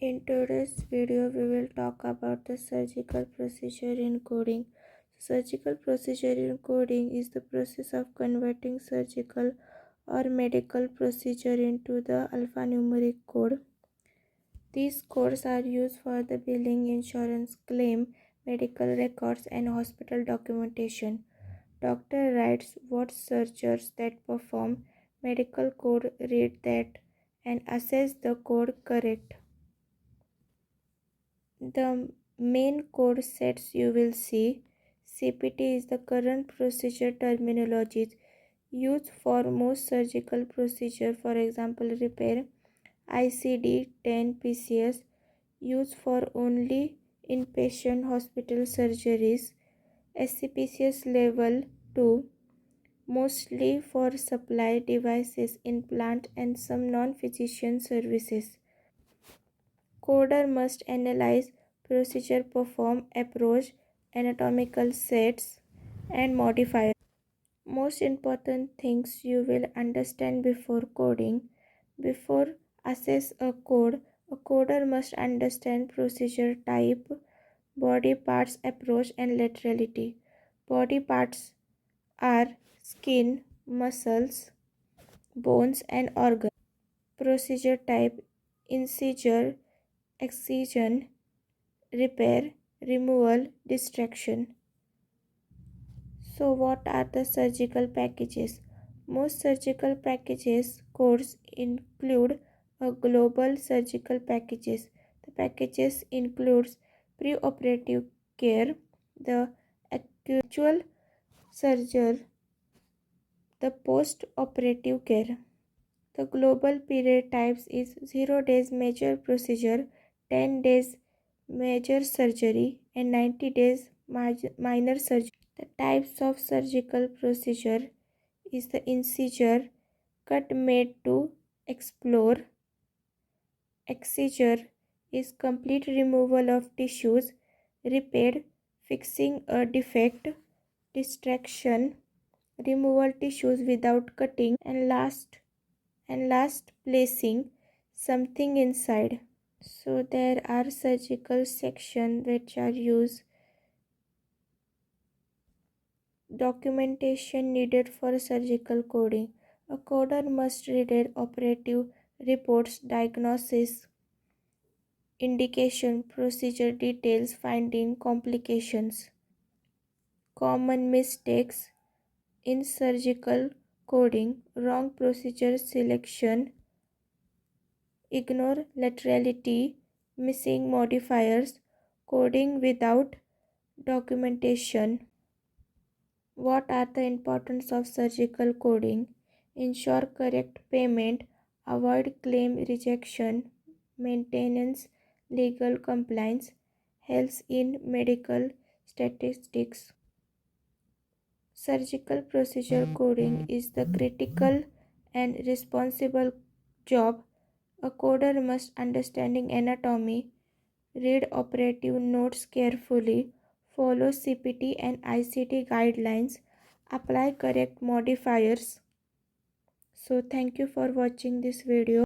In today's video, we will talk about the surgical procedure in coding. Surgical procedure in coding is the process of converting surgical or medical procedure into the alphanumeric code. These codes are used for the billing, insurance claim, medical records, and hospital documentation. Doctor writes what surgeons that perform medical code read that and assess the code correct. The main code sets you will see. CPT is the current procedure terminology used for most surgical procedure, for example repair. ICD-10 PCS used for only inpatient hospital surgeries. SCPCS level 2 mostly for supply devices, implant and some non-physician services. Coder must analyze procedure, perform approach, anatomical sets, and modifiers. Most important things you will understand before coding. Before assess a code, a coder must understand procedure type, body parts approach, and laterality. Body parts are skin, muscles, bones, and organs. Procedure type: incision, excision, repair, removal, distraction. So, what are the surgical packages? Most surgical packages codes include a global surgical packages. The packages includes preoperative care, the actual surgery, the post-operative care. The global period types is 0 days major procedure, 10 days major surgery, and 90 days minor surgery. The types of surgical procedure is the incision, cut made to explore. Excision is complete removal of tissues, repair, fixing a defect, distraction, removal tissues without cutting, and last placing something inside. So there are surgical sections which are used. Documentation needed for surgical coding. A coder must read operative reports, diagnosis, indication, procedure details, finding complications. Common mistakes in surgical coding: wrong procedure selection, ignore laterality, missing modifiers, coding without documentation. What are the importance of surgical coding? Ensure correct payment, avoid claim rejection, maintenance legal compliance, helps in medical statistics. Surgical procedure coding is the critical and responsible job. A coder must understanding anatomy, read operative notes carefully, follow CPT and ICT guidelines, apply correct modifiers. So thank you for watching this video.